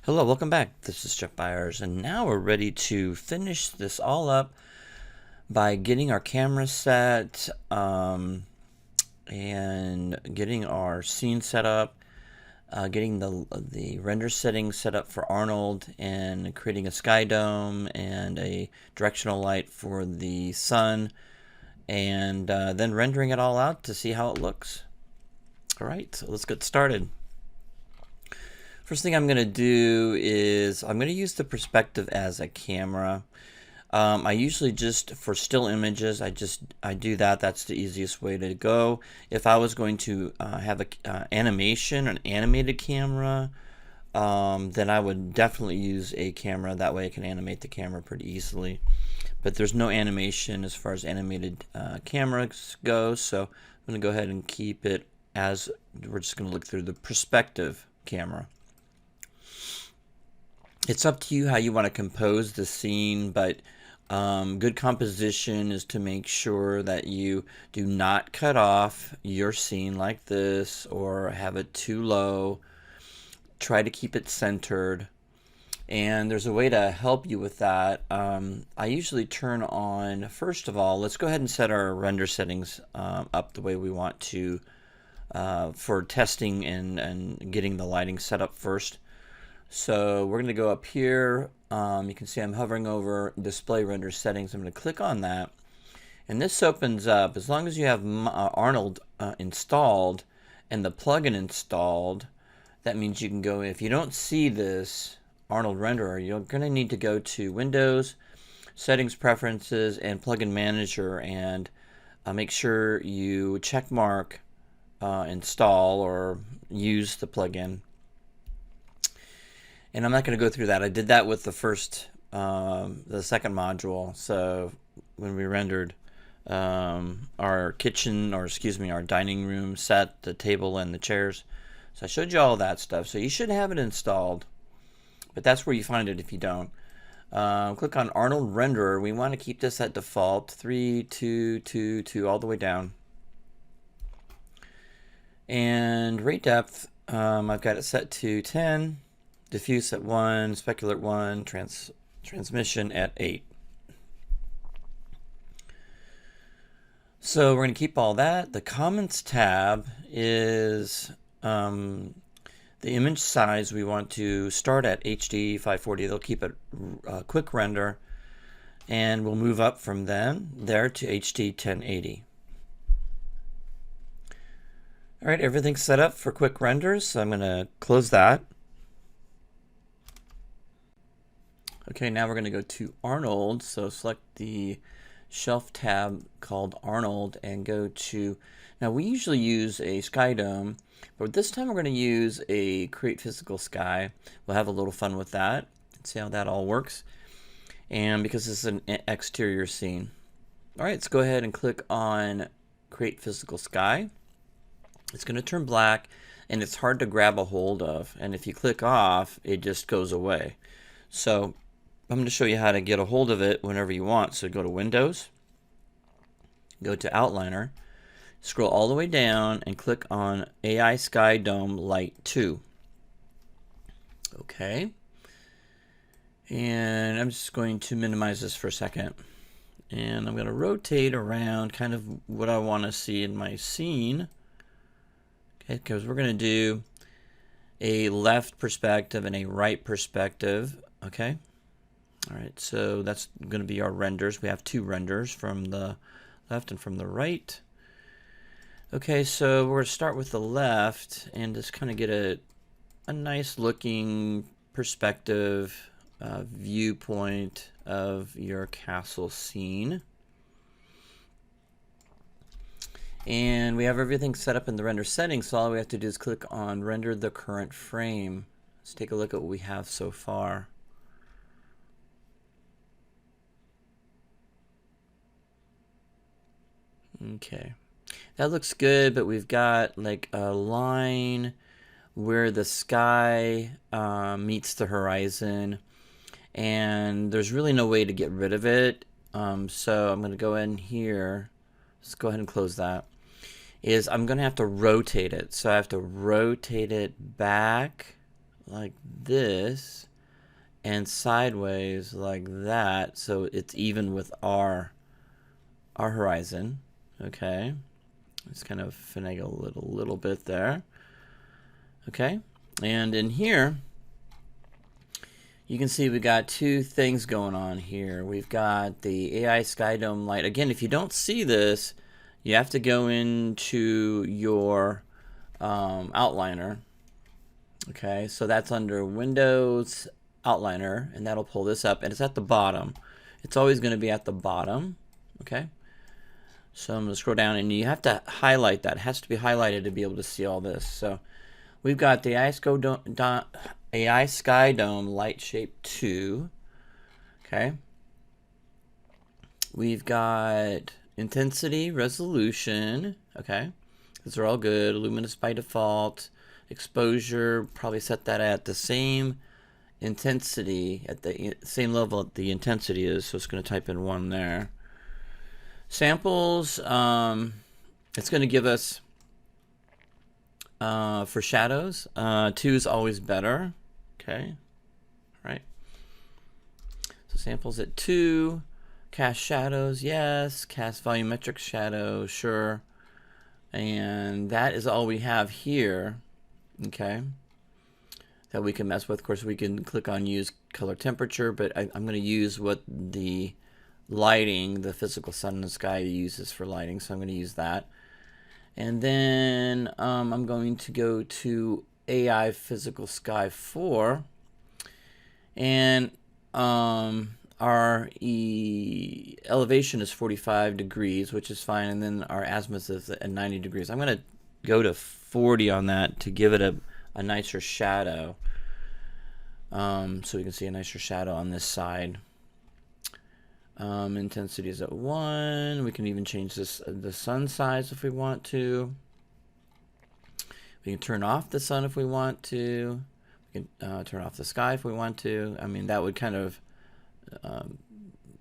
Hello, welcome back. This is Jeff Byers, and now we're ready to finish this all up by getting our camera set and getting our scene set up, getting the render settings set up for Arnold, and creating a sky dome and a directional light for the sun, and then rendering it all out to see how it looks. All right, so let's get started. First thing I'm going to do is I'm going to use the perspective as a camera. I usually just, for still images, I do that. That's the easiest way to go. If I was going to have an animation, an animated camera, then I would definitely use a camera. That way I can animate the camera pretty easily. But there's no animation as far as animated cameras go, so I'm going to go ahead and keep it as we're just going to look through the perspective camera. It's up to you how you want to compose the scene, but good composition is to make sure that you do not cut off your scene like this or have it too low. Try to keep it centered. And there's a way to help you with that. I usually turn on, first of all, let's go ahead and set our render settings up the way we want to for testing and getting the lighting set up first. So we're going to go up here. You can see I'm hovering over display render settings. I'm going to click on that. And this opens up. As long as you have Arnold installed and the plugin installed, that means you can go, if you don't see this Arnold renderer, you're going to need to go to Windows, Settings, Preferences, and Plugin Manager, and make sure you check mark install or use the plugin. And I'm not going to go through that. I did that with the second module. So when we rendered our kitchen, or excuse me, our dining room set, the table and the chairs. So I showed you all that stuff. So you should have it installed, but that's where you find it if you don't. Click on Arnold Renderer. We want to keep this at default, 3, 2, 2, 2, all the way down. And rate depth, I've got it set to 10. Diffuse at 1, specular at 1, transmission at 8. So we're going to keep all that. The comments tab is the image size. We want to start at HD 540. They'll keep it quick render, and we'll move up from there to HD 1080. All right, everything's set up for quick renders. So I'm going to close that. Okay, now we're going to go to Arnold. So select the shelf tab called Arnold and go to, now we usually use a sky dome, but this time we're going to use a create physical sky. We'll have a little fun with that and see how that all works. And because this is an exterior scene. All right, let's go ahead and click on create physical sky. It's going to turn black and it's hard to grab a hold of. And if you click off, it just goes away. So I'm going to show you how to get a hold of it whenever you want. So go to Windows, go to Outliner, scroll all the way down and click on AI Sky Dome Light 2. Okay. And I'm just going to minimize this for a second. And I'm going to rotate around kind of what I want to see in my scene. Okay, because we're going to do a left perspective and a right perspective. Okay. All right, so that's going to be our renders. We have two renders, from the left and from the right. Okay, so we're going to start with the left and just kind of get a nice looking perspective viewpoint of your castle scene. And we have everything set up in the render settings, so all we have to do is click on render the current frame. Let's take a look at what we have so far. Okay, that looks good, but we've got like a line where the sky meets the horizon, and there's really no way to get rid of it. So I'm going to go in here. Let's go ahead and close that. I'm going to have to rotate it. So I have to rotate it back like this and sideways like that, so it's even with our horizon. Okay, let's kind of finagle it a little bit there. Okay, and in here you can see we got two things going on here. We've got the AI Sky Dome light. Again, if you don't see this, you have to go into your outliner. Okay, so that's under Windows Outliner, and that'll pull this up, and it's at the bottom. It's always going to be at the bottom. Okay, so I'm going to scroll down, and you have to highlight that. It has to be highlighted to be able to see all this. So we've got the AI Sky Dome Light Shape 2. Okay, we've got intensity, resolution. Okay, those are all good. Luminous by default. Exposure, probably set that at the same intensity, at the same level that the intensity is, so it's going to type in 1 there. Samples, it's going to give us for shadows, 2 is always better. Okay, right. So samples at 2. Cast shadows, yes. Cast volumetric shadow, sure. And that is all we have here. Okay, that we can mess with. Of course, we can click on use color temperature, but I'm going to use what the lighting, the physical sun and the sky uses for lighting, so I'm going to use that. And then I'm going to go to AI Physical Sky 4, and our elevation is 45 degrees, which is fine, and then our azimuth is at 90 degrees. I'm going to go to 40 on that to give it a nicer shadow, so we can see a nicer shadow on this side. Intensity is at 1. We can even change this the sun size if we want to. We can turn off the sun if we want to. We can turn off the sky if we want to. I mean, that would kind of,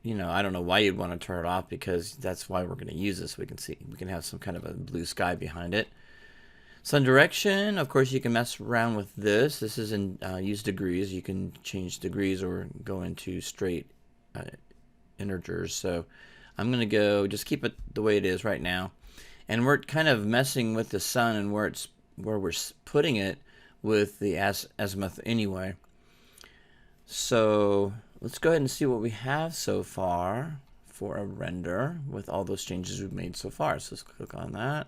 you know, I don't know why you'd want to turn it off, because that's why we're going to use this. We can have some kind of a blue sky behind it. Sun direction, of course, you can mess around with this. This is in use degrees. You can change degrees or go into straight integers. So I'm going to go, just keep it the way it is right now. And we're kind of messing with the sun and where we're putting it with the azimuth anyway. So let's go ahead and see what we have so far for a render with all those changes we've made so far. So let's click on that.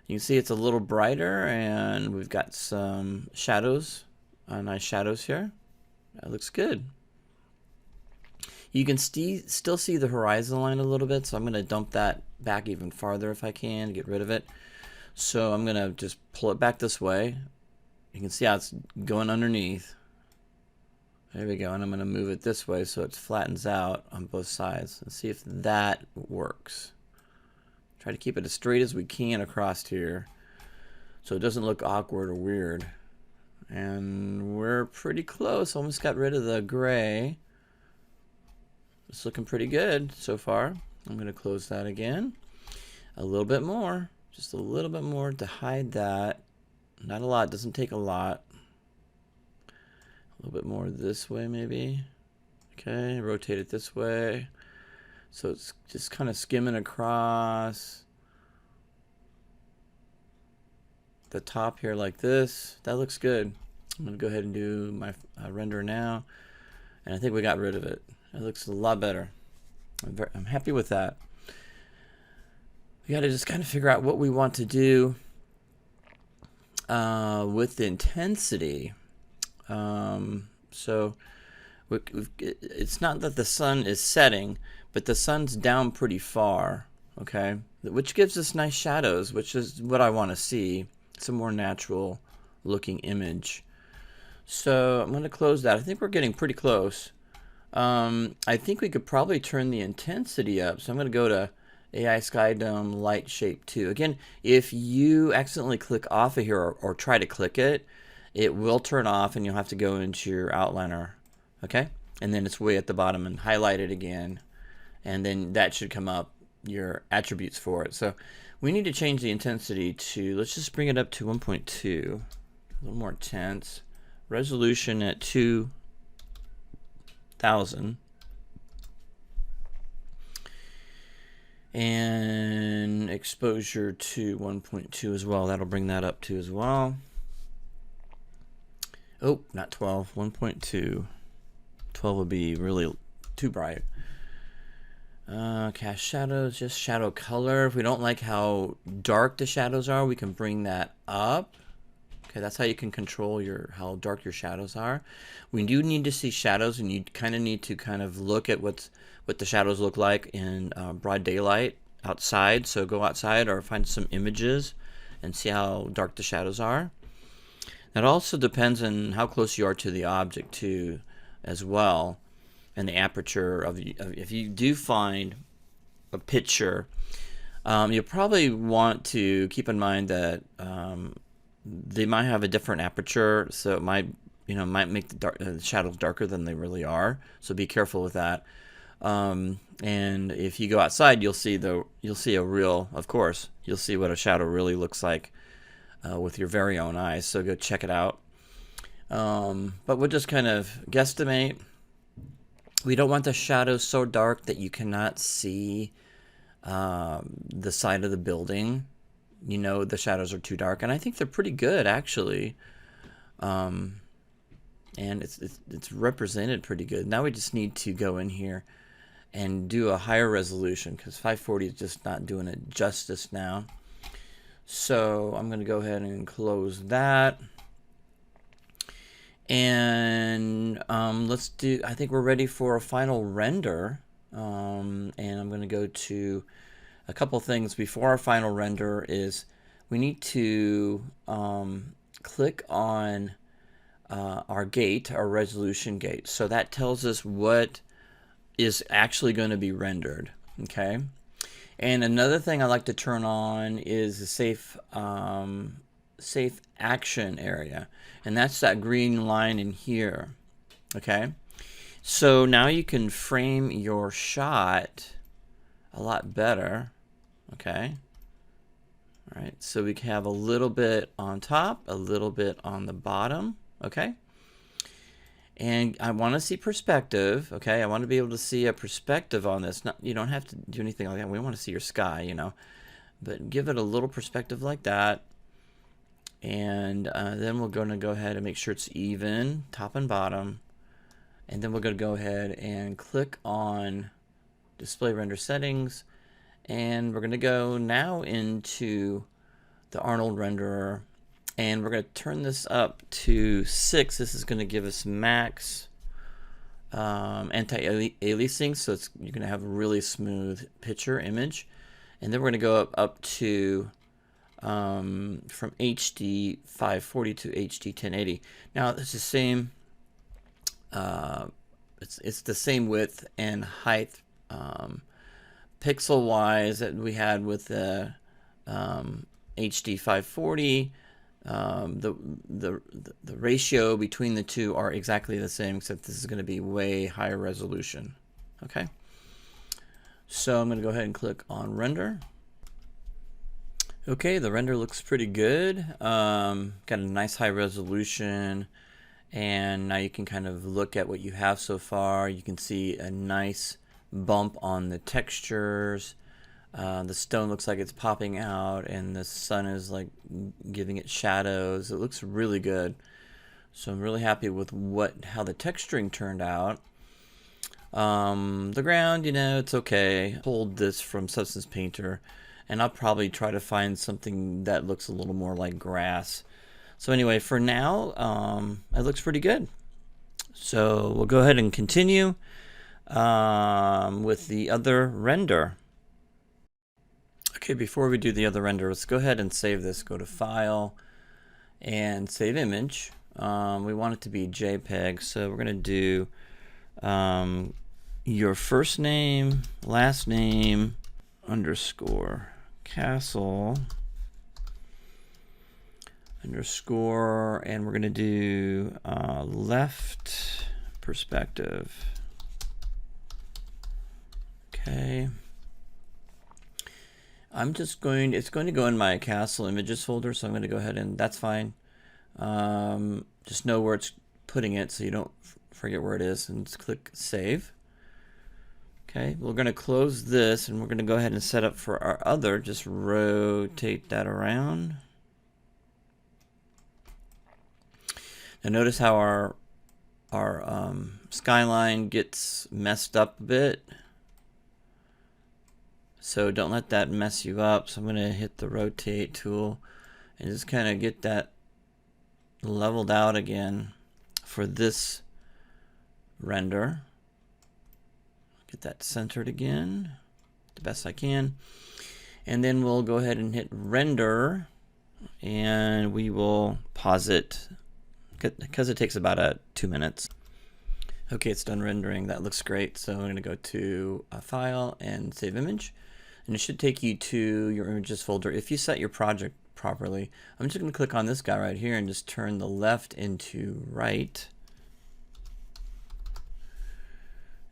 You can see it's a little brighter, and we've got some shadows, nice shadows here. That looks good. You can still see the horizon line a little bit, so I'm going to dump that back even farther if I can, get rid of it. So I'm going to just pull it back this way. You can see how it's going underneath. There we go, and I'm going to move it this way so it flattens out on both sides. Let's see if that works. Try to keep it as straight as we can across here so it doesn't look awkward or weird. And we're pretty close. Almost got rid of the gray. It's looking pretty good so far. I'm going to close that again. A little bit more. Just a little bit more to hide that. Not a lot. Doesn't take a lot. A little bit more this way maybe. Okay, rotate it this way. So it's just kind of skimming across the top here like this. That looks good. I'm going to go ahead and do my render now. And I think we got rid of it. It looks a lot better. I'm happy with that. We got to just kind of figure out what we want to do with the intensity. So it's not that the sun is setting, but the sun's down pretty far, okay? Which gives us nice shadows, which is what I want to see. It's a more natural looking image. So I'm going to close that. I think we're getting pretty close. I think we could probably turn the intensity up. So I'm going to go to AI Sky Dome Light Shape 2. Again, if you accidentally click off of here or try to click it, it will turn off and you'll have to go into your outliner, okay? And then it's way at the bottom and highlight it again. And then that should come up, your attributes for it. So we need to change the intensity to, let's just bring it up to 1.2, a little more intense. resolution at 2000, and exposure to 1.2 as well. That'll bring that up to as well. Oh, not 12, 1.2. 12 would be really too bright. Cast shadows, just shadow color. If we don't like how dark the shadows are, we can bring that up. Okay, that's how you can control how dark your shadows are. We do need to see shadows, and you kind of need to kind of look at what the shadows look like in broad daylight outside. So go outside or find some images and see how dark the shadows are. That also depends on how close you are to the object too, as well, and the aperture of if you do find a picture, you'll probably want to keep in mind that they might have a different aperture, so it might make the shadows darker than they really are. So be careful with that. And if you go outside, you'll see a real, of course, you'll see what a shadow really looks like with your very own eyes. So go check it out. But we'll just kind of guesstimate. We don't want the shadows so dark that you cannot see the side of the building. The shadows are too dark, and I think they're pretty good actually. And it's represented pretty good. Now we just need to go in here and do a higher resolution, because 540 is just not doing it justice now. So I'm going to go ahead and close that. And let's do, I think we're ready for a final render. And I'm going to go to a couple things before our final render. Is we need to click on our gate, our resolution gate. So that tells us what is actually going to be rendered. Okay. And another thing I like to turn on is the safe action area, and that's that green line in here. Okay, so now you can frame your shot a lot better. Okay, all right, so we can have a little bit on top, a little bit on the bottom. Okay, and I want to see perspective. Okay, I want to be able to see a perspective on this. You don't have to do anything like that. We want to see your sky, but give it a little perspective like that. And then we're going to go ahead and make sure it's even, top and bottom. And then we're going to go ahead and click on display render settings. And we're going to go now into the Arnold renderer. And we're going to turn this up to 6. This is going to give us max anti-aliasing, so you're going to have a really smooth picture image. And then we're going to go up to from HD 540 to HD 1080. Now it's the same. It's the same width and height, pixel wise, that we had with the HD 540. The ratio between the two are exactly the same, except this is going to be way higher resolution. Okay, so I'm going to go ahead and click on render. Okay, the render looks pretty good. Got a nice high resolution, and now you can kind of look at what you have so far. You can see a nice bump on the textures. The stone looks like it's popping out, and the sun is like giving it shadows. It looks really good. So I'm really happy with how the texturing turned out. The ground, it's okay. Pulled this from Substance Painter, and I'll probably try to find something that looks a little more like grass. So anyway, for now, it looks pretty good. So we'll go ahead and continue with the other render. Okay, before we do the other render, let's go ahead and save this. Go to File and Save Image. We want it to be JPEG, so we're going to do your first name, last name, underscore, castle, underscore, and we're going to do left perspective. Okay. It's going to go in my castle images folder, so I'm going to go ahead and that's fine. Just know where it's putting it so you don't forget where it is, and just click save. Okay, we're going to close this and we're going to go ahead and set up for our other. Just rotate that around. Now notice how our skyline gets messed up a bit. So don't let that mess you up. So I'm going to hit the rotate tool and just kind of get that leveled out again for this render. Get that centered again the best I can. And then we'll go ahead and hit render, and we will pause it because it takes about 2 minutes. Okay, it's done rendering. That looks great. So I'm going to go to File and Save Image. And it should take you to your images folder if you set your project properly. I'm just going to click on this guy right here and just turn the left into right.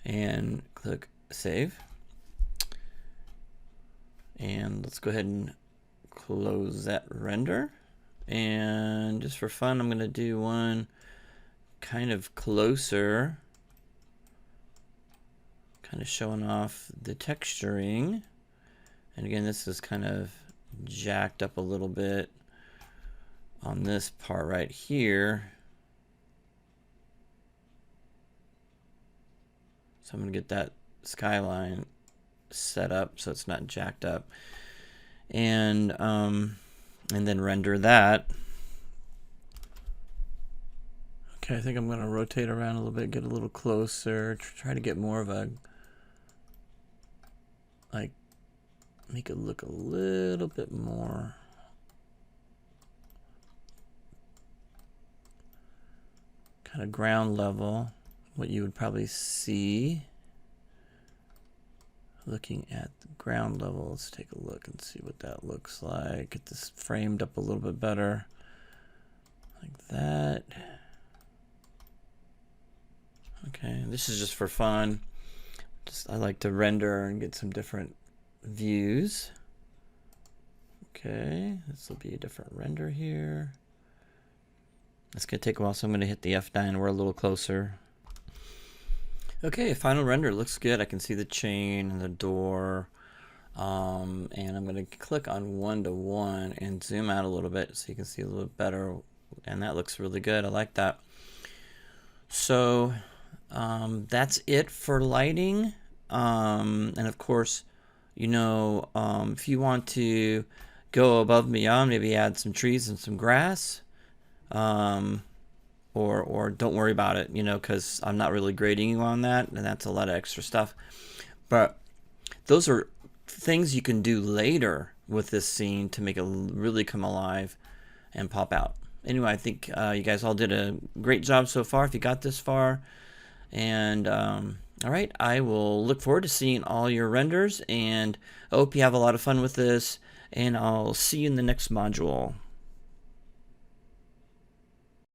And click Save. And let's go ahead and close that render. And just for fun, I'm going to do one kind of closer, kind of showing off the texturing. And again, this is kind of jacked up a little bit on this part right here. So I'm going to get that skyline set up so it's not jacked up, and then render that. Okay, I think I'm going to rotate around a little bit, get a little closer, try to get more of a, like, make it look a little bit more kind of ground level, what you would probably see looking at the ground level. Let's take a look and see what that looks like. Get this framed up a little bit better, like that. Okay, this is just for fun. I like to render and get some different views. Okay, this will be a different render here. It's going to take a while, so I'm going to hit the F9. We're a little closer. Okay, final render looks good. I can see the chain and the door. And I'm going to click on 1:1 and zoom out a little bit so you can see a little bit better. And that looks really good. I like that. So that's it for lighting. And of course, you know, if you want to go above and beyond, maybe add some trees and some grass. Or don't worry about it, you know, because I'm not really grading you on that, and that's a lot of extra stuff. But those are things you can do later with this scene to make it really come alive and pop out. Anyway, I think you guys all did a great job so far if you got this far. And all right, I will look forward to seeing all your renders, and I hope you have a lot of fun with this, and I'll see you in the next module.